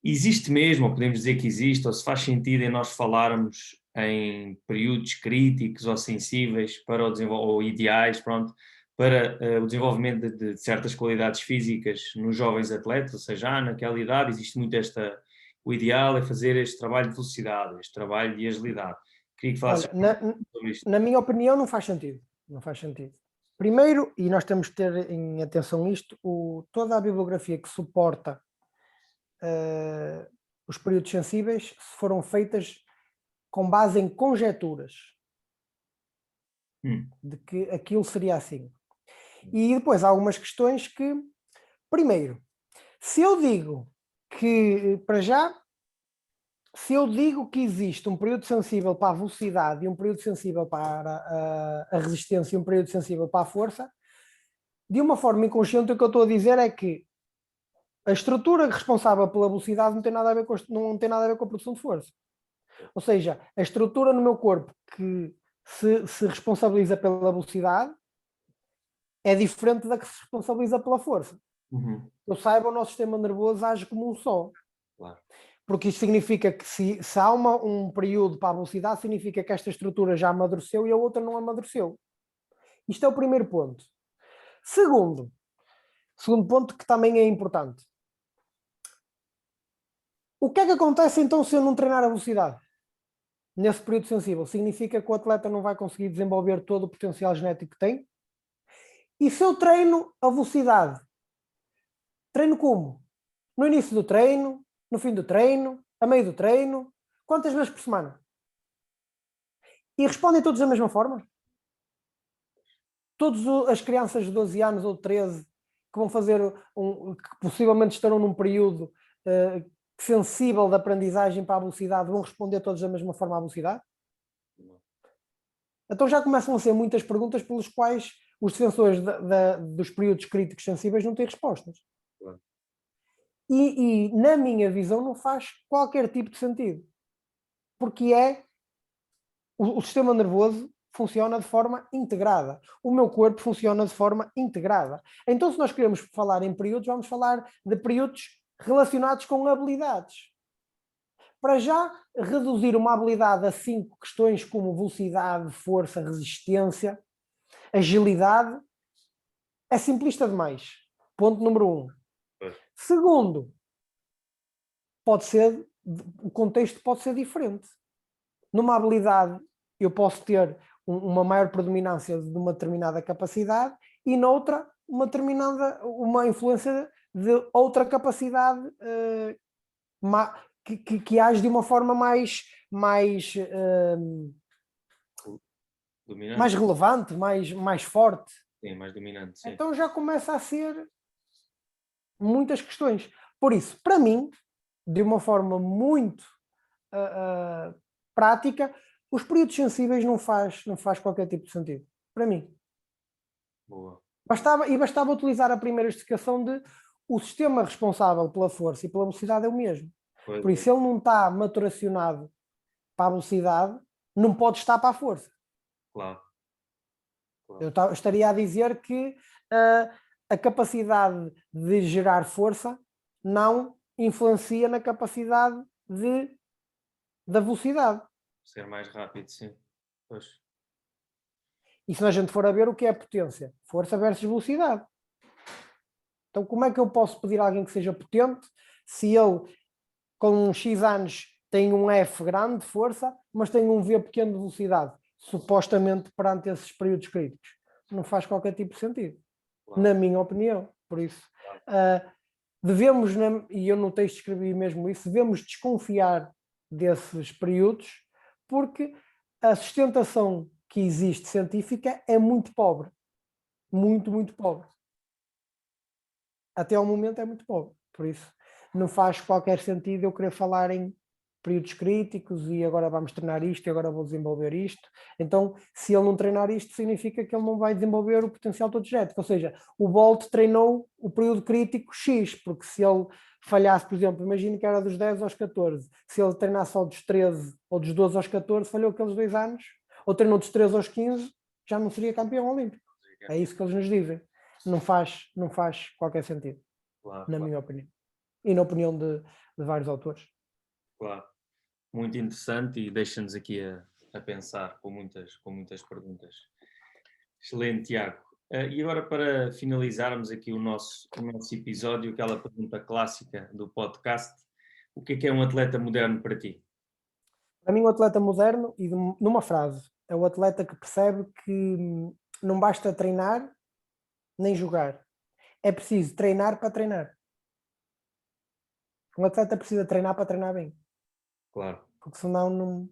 Existe mesmo, ou podemos dizer que existe, ou se faz sentido em nós falarmos em períodos críticos ou sensíveis para ou ideais, pronto, para o desenvolvimento de certas qualidades físicas nos jovens atletas, ou seja, naquela idade existe muito o ideal é fazer este trabalho de velocidade, este trabalho de agilidade. Queria que falasses sobre isto. Na minha opinião, não faz sentido. Não faz sentido. Primeiro, e nós temos que ter em atenção isto, toda a bibliografia que suporta os períodos sensíveis foram feitas com base em conjecturas de que aquilo seria assim. E depois há algumas questões que, primeiro, se eu digo que, para já, se eu digo que existe um período sensível para a velocidade e um período sensível para a resistência e um período sensível para a força, de uma forma inconsciente o que eu estou a dizer é que a estrutura responsável pela velocidade não tem nada a ver com a produção de força. Ou seja, a estrutura no meu corpo que se responsabiliza pela velocidade é diferente da que se responsabiliza pela força. Eu saiba, o nosso sistema nervoso age como um só. Claro. Porque isso significa que se há um período para a velocidade, significa que esta estrutura já amadureceu e a outra não amadureceu. Isto é o primeiro ponto. Segundo ponto que também é importante. O que é que acontece então se eu não treinar a velocidade? Nesse período sensível, significa que o atleta não vai conseguir desenvolver todo o potencial genético que tem? E se eu treino a velocidade? Treino como? No início do treino, no fim do treino, a meio do treino? Quantas vezes por semana? E respondem todos da mesma forma? Todas as crianças de 12 anos ou 13 que vão fazer, que possivelmente estarão num período sensível de aprendizagem para a velocidade, vão responder todos da mesma forma à velocidade? Então já começam a ser muitas perguntas pelas quais os defensores dos períodos críticos sensíveis não têm respostas. Claro. E na minha visão não faz qualquer tipo de sentido. Porque o sistema nervoso funciona de forma integrada. O meu corpo funciona de forma integrada. Então, se nós queremos falar em períodos, vamos falar de períodos relacionados com habilidades. Para já, reduzir uma habilidade a 5 questões como velocidade, força, resistência, agilidade, é simplista demais. Ponto número 1. Segundo, o contexto pode ser diferente. Numa habilidade, eu posso ter uma maior predominância de uma determinada capacidade e noutra uma influência de outra capacidade que age de uma forma mais relevante, mais forte. Sim, mais dominante. Sim. Então já começa a ser muitas questões. Por isso, para mim, de uma forma muito prática, os períodos sensíveis não faz qualquer tipo de sentido. Para mim. Boa. Bastava utilizar a primeira explicação de o sistema responsável pela força e pela velocidade é o mesmo. Pois por isso, ele não está maturacionado para a velocidade, não pode estar para a força. Claro. Eu estaria a dizer que a capacidade de gerar força não influencia na capacidade da velocidade. Ser mais rápido, sim. Pois. E se a gente for a ver o que é potência? Força versus velocidade. Então como é que eu posso pedir a alguém que seja potente se ele com X anos tem um F grande de força, mas tem um V pequeno de velocidade, supostamente perante esses períodos críticos? Não faz qualquer tipo de sentido, claro. Na minha opinião. Por isso, devemos, e eu no texto escrevi mesmo isso, devemos desconfiar desses períodos, porque a sustentação que existe científica é muito pobre. Muito, muito pobre. Até ao momento é muito pobre. Por isso, não faz qualquer sentido eu querer falar em períodos críticos e agora vamos treinar isto e agora vou desenvolver isto. Então, se ele não treinar isto, significa que ele não vai desenvolver o potencial todo genético. Ou seja, o Bolt treinou o período crítico X, porque se ele falhasse, por exemplo, imagine que era dos 10 aos 14, se ele treinasse só dos 13 ou dos 12 aos 14, falhou aqueles 2 anos, ou treinou dos 13 aos 15, já não seria campeão olímpico. É isso que eles nos dizem. Não faz qualquer sentido, na minha opinião. E na opinião de vários autores. Claro. Muito interessante e deixa-nos aqui a pensar com muitas perguntas. Excelente, Tiago. E agora, para finalizarmos aqui o nosso episódio, aquela pergunta clássica do podcast, o que é um atleta moderno para ti? Para mim, o atleta moderno, e numa frase, é o atleta que percebe que não basta treinar nem jogar. É preciso treinar para treinar. Um atleta precisa treinar para treinar bem. Claro. Porque senão não...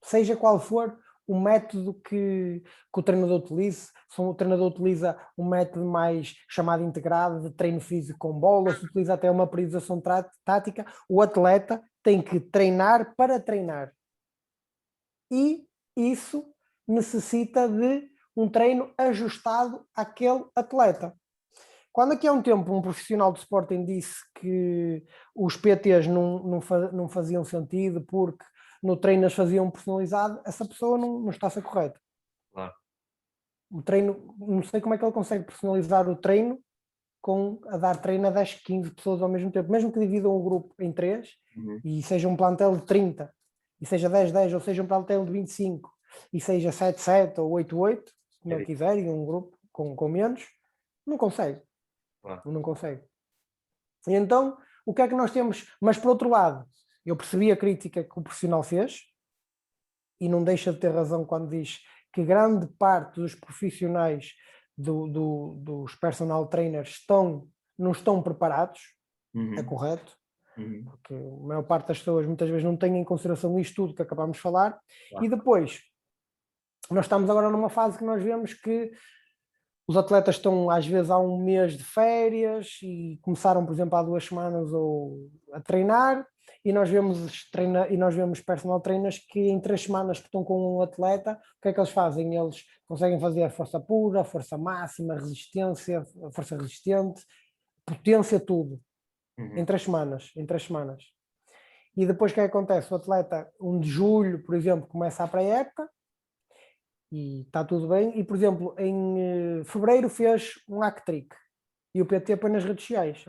Seja qual for o método que o treinador utilize, se o treinador utiliza um método mais chamado integrado de treino físico com bola, se utiliza até uma periodização tática, o atleta tem que treinar para treinar. E isso necessita de um treino ajustado àquele atleta. Quando aqui há um tempo um profissional de Sporting disse que os PTs não faziam sentido porque no treino as faziam personalizado, essa pessoa não está a ser correta. Claro. O treino, não sei como é que ele consegue personalizar o treino a dar treino a 10, 15 pessoas ao mesmo tempo, mesmo que dividam o grupo em 3 e seja um plantel de 30, e seja 10, 10, ou seja um plantel de 25, e seja 7, 7 ou 8, 8, como ele quiser, e um grupo com menos, não consegue. Claro. Não consegue. E então, o que é que nós temos? Mas por outro lado, eu percebi a crítica que o profissional fez, e não deixa de ter razão quando diz que grande parte dos profissionais dos personal trainers não estão preparados, é correto, porque a maior parte das pessoas muitas vezes não tem em consideração isto tudo que acabámos de falar, e depois, nós estamos agora numa fase que nós vemos que os atletas estão às vezes há um mês de férias e começaram, por exemplo, há 2 semanas a treinar, e nós vemos personal trainers que em 3 semanas que estão com um atleta, o que é que eles fazem? Eles conseguem fazer a força pura, a força máxima, a resistência, a força resistente, potência, tudo, em 3 semanas. E depois o que é que acontece? O atleta, 1 de julho, por exemplo, começa a pré-época, e está tudo bem, e por exemplo em fevereiro fez um hack-trick e o PT põe nas redes sociais,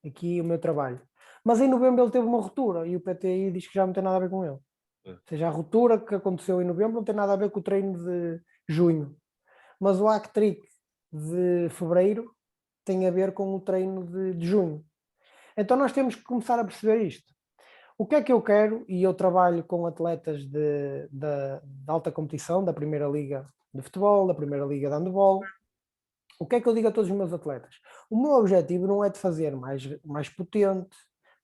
aqui o meu trabalho, mas em novembro ele teve uma ruptura e o PT aí diz que já não tem nada a ver com ele, ou seja, a ruptura que aconteceu em novembro não tem nada a ver com o treino de junho, mas o hack-trick de fevereiro tem a ver com o treino de junho. Então nós temos que começar a perceber isto. O que é que eu quero? E eu trabalho com atletas de alta competição, da Primeira Liga de Futebol, da Primeira Liga de Handebol. O que é que eu digo a todos os meus atletas? O meu objetivo não é de fazer mais potente,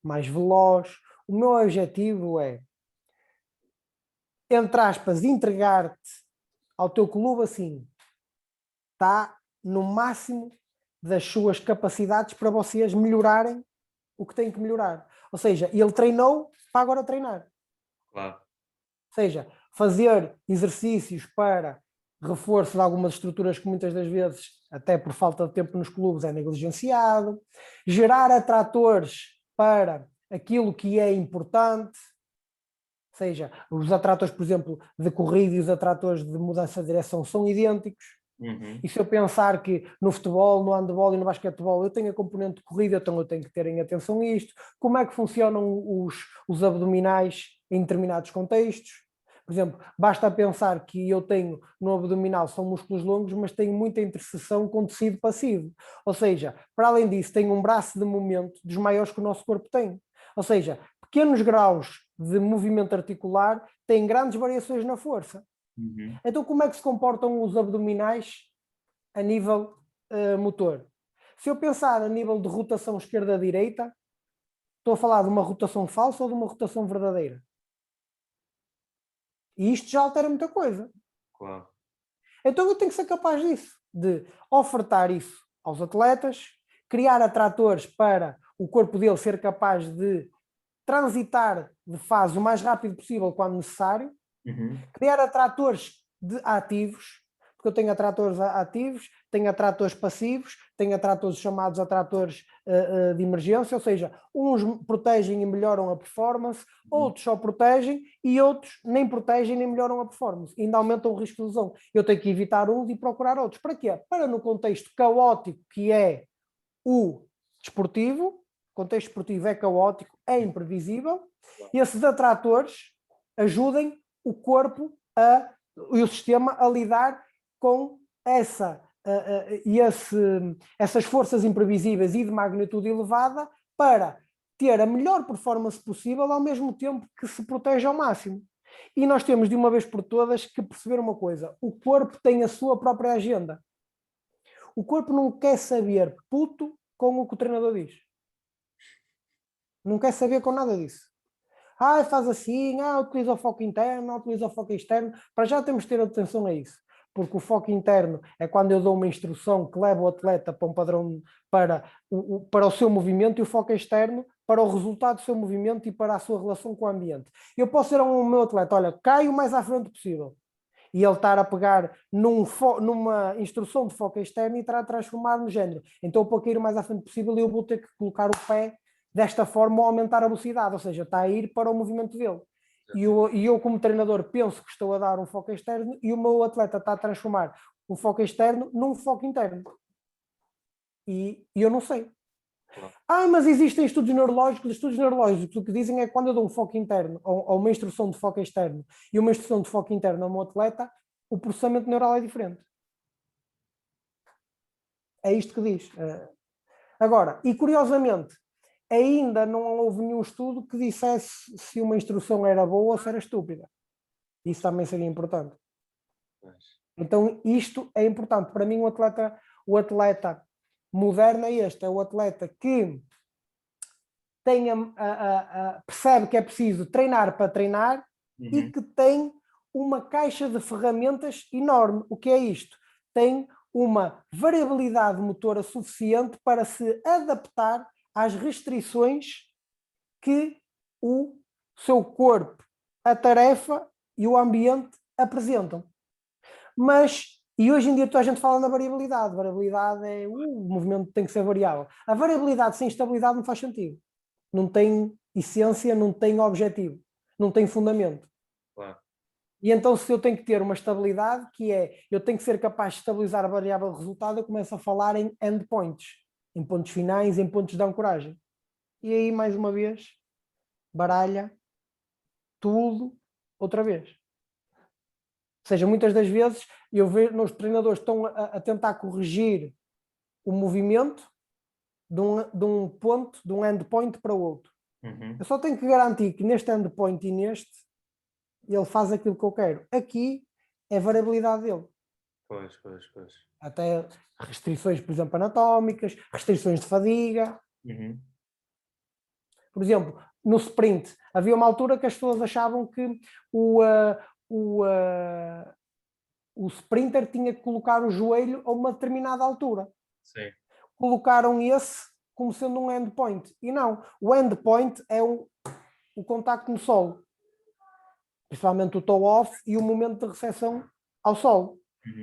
mais veloz. O meu objetivo é, entre aspas, entregar-te ao teu clube assim. Está no máximo das suas capacidades para vocês melhorarem o que têm que melhorar. Ou seja, ele treinou para agora treinar. Claro. Ou seja, fazer exercícios para reforço de algumas estruturas que muitas das vezes, até por falta de tempo nos clubes, é negligenciado. Gerar atratores para aquilo que é importante. Ou seja, os atratores, por exemplo, de corrida e os atratores de mudança de direção são idênticos. E se eu pensar que no futebol, no handebol e no basquetebol eu tenho a componente de corrida, então eu tenho que ter em atenção isto. Como é que funcionam os abdominais em determinados contextos? Por exemplo, basta pensar que eu tenho no abdominal, são músculos longos, mas tenho muita interseção com tecido passivo. Ou seja, para além disso, tenho um braço de movimento dos maiores que o nosso corpo tem. Ou seja, pequenos graus de movimento articular têm grandes variações na força. Então, como é que se comportam os abdominais a nível motor? Se eu pensar a nível de rotação esquerda-direita, estou a falar de uma rotação falsa ou de uma rotação verdadeira? E isto já altera muita coisa. Claro. Então eu tenho que ser capaz disso, de ofertar isso aos atletas, criar atratores para o corpo dele ser capaz de transitar de fase o mais rápido possível quando necessário, criar atratores ativos, porque eu tenho atratores ativos, tenho atratores passivos, tenho atratores chamados atratores de emergência, ou seja, uns protegem e melhoram a performance, outros só protegem e outros nem protegem nem melhoram a performance, ainda aumentam o risco de lesão. Eu tenho que evitar uns e procurar outros. Para quê? Para no contexto caótico que é o desportivo, o contexto esportivo é caótico, é imprevisível, e esses atratores ajudem o corpo e o sistema a lidar com essas forças imprevisíveis e de magnitude elevada para ter a melhor performance possível ao mesmo tempo que se protege ao máximo. E nós temos de uma vez por todas que perceber uma coisa: o corpo tem a sua própria agenda. O corpo não quer saber puto com o que o treinador diz. Não quer saber com nada disso. Faz assim, utiliza o foco interno, utiliza o foco externo. Para já temos de ter atenção a isso. Porque o foco interno é quando eu dou uma instrução que leva o atleta para um padrão, para o seu movimento, e o foco externo para o resultado do seu movimento e para a sua relação com o ambiente. Eu posso dizer ao meu atleta: olha, cai o mais à frente possível. E ele estar a pegar numa instrução de foco externo e estar a transformar no género. Então, para cair o mais à frente possível, eu vou ter que colocar o pé desta forma ou aumentar a velocidade, ou seja, está a ir para o movimento dele. E eu, como treinador, penso que estou a dar um foco externo e o meu atleta está a transformar o foco externo num foco interno. E eu não sei. Mas existem estudos neurológicos. Os estudos neurológicos o que dizem é que quando eu dou um foco interno ou uma instrução de foco externo e uma instrução de foco interno ao meu atleta, o processamento neural é diferente. É isto que diz. Agora, e curiosamente, ainda não houve nenhum estudo que dissesse se uma instrução era boa ou se era estúpida. Isso também seria importante. Então, isto é importante. Para mim, o atleta moderno é este. É o atleta que percebe que é preciso treinar para treinar e que tem uma caixa de ferramentas enorme. O que é isto? Tem uma variabilidade motora suficiente para se adaptar às restrições que o seu corpo, a tarefa e o ambiente apresentam. E hoje em dia toda a gente fala na variabilidade. Variabilidade é o movimento tem que ser variável. A variabilidade sem estabilidade não faz sentido. Não tem essência, não tem objetivo, não tem fundamento. Claro. E então, se eu tenho que ter uma estabilidade, que é, eu tenho que ser capaz de estabilizar a variável de resultado, eu começo a falar em endpoints, em pontos finais, em pontos de ancoragem. E aí, mais uma vez, baralha tudo outra vez. Ou seja, muitas das vezes eu vejo os treinadores estão a tentar corrigir o movimento de um ponto, de um endpoint para o outro. Eu só tenho que garantir que neste endpoint e neste ele faz aquilo que eu quero. Aqui é a variabilidade dele. Pois. Até restrições, por exemplo, anatómicas, restrições de fadiga. Por exemplo, no sprint, havia uma altura que as pessoas achavam que o sprinter tinha que colocar o joelho a uma determinada altura. Sim. Colocaram esse como sendo um endpoint. E não, o endpoint é o contacto no solo. Principalmente o toe off e o momento de recepção ao solo.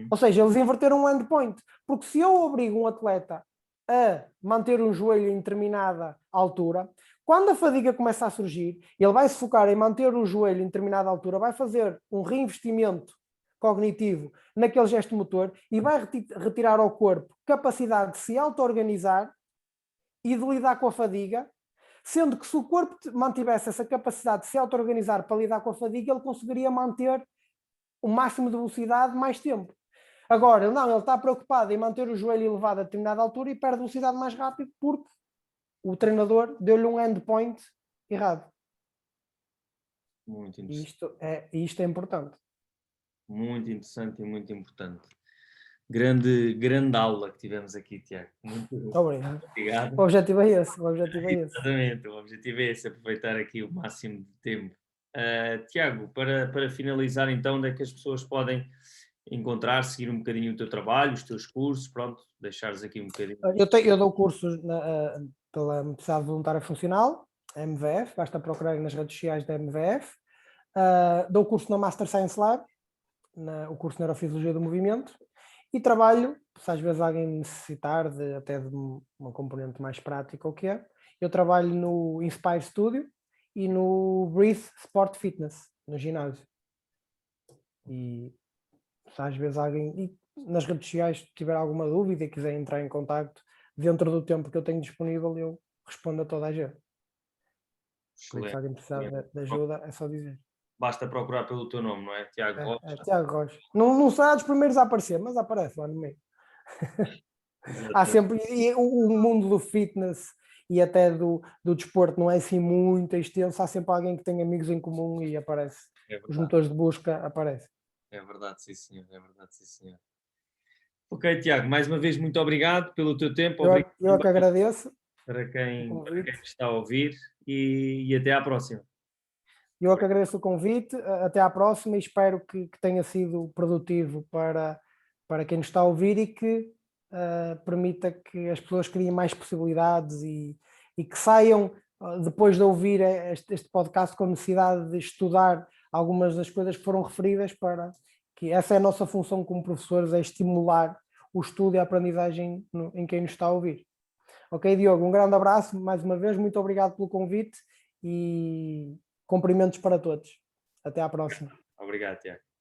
Ou seja, eles inverteram um endpoint. Porque se eu obrigo um atleta a manter um joelho em determinada altura, quando a fadiga começa a surgir, ele vai se focar em manter o joelho em determinada altura, vai fazer um reinvestimento cognitivo naquele gesto motor e vai retirar ao corpo capacidade de se auto-organizar e de lidar com a fadiga, sendo que se o corpo mantivesse essa capacidade de se auto-organizar para lidar com a fadiga, ele conseguiria manter o máximo de velocidade mais tempo. Agora, não, ele está preocupado em manter o joelho elevado a determinada altura e perde velocidade mais rápido porque o treinador deu-lhe um endpoint errado. Muito interessante. Isto é importante. Muito interessante e muito importante. Grande aula que tivemos aqui, Tiago. Muito obrigado. O objetivo é esse. Exatamente, o objetivo é esse, aproveitar aqui o máximo de tempo. Tiago, para finalizar então, onde é que as pessoas podem encontrar, seguir um bocadinho o teu trabalho, os teus cursos, pronto, deixares aqui um bocadinho. Eu dou cursos pela Universidade Voluntária Funcional, MVF, basta procurar nas redes sociais da MVF. Dou curso na Master Science Lab, o curso de Neurofisiologia do Movimento, e trabalho, se às vezes alguém necessitar até de uma componente mais prática, o que é, eu trabalho no Inspire Studio e no Breathe Sport Fitness, no ginásio. E se às vezes alguém, nas redes sociais, tiver alguma dúvida e quiser entrar em contacto, dentro do tempo que eu tenho disponível, eu respondo a toda a gente. Se alguém precisar de ajuda, é só dizer. Basta procurar pelo teu nome, não é? Tiago Rocha. Tiago Rocha. Não será dos primeiros a aparecer, mas aparece lá no meio. Há sempre o mundo do fitness e até do desporto não é assim muito extenso, há sempre alguém que tem amigos em comum e aparece. Os motores de busca aparecem. É verdade, sim senhor, é verdade, sim senhor. Ok, Tiago, mais uma vez muito obrigado pelo teu tempo, obrigado Eu que agradeço para o quem convite. está a ouvir e até à próxima. Eu que agradeço o convite, até à próxima e espero que tenha sido produtivo para quem nos está a ouvir e que permita que as pessoas criem mais possibilidades e que saiam, depois de ouvir este podcast, com necessidade de estudar algumas das coisas que foram referidas, para que essa é a nossa função como professores, é estimular o estudo e a aprendizagem em quem nos está a ouvir. Ok, Diogo, um grande abraço, mais uma vez, muito obrigado pelo convite e cumprimentos para todos. Até à próxima. Obrigado, Tiago.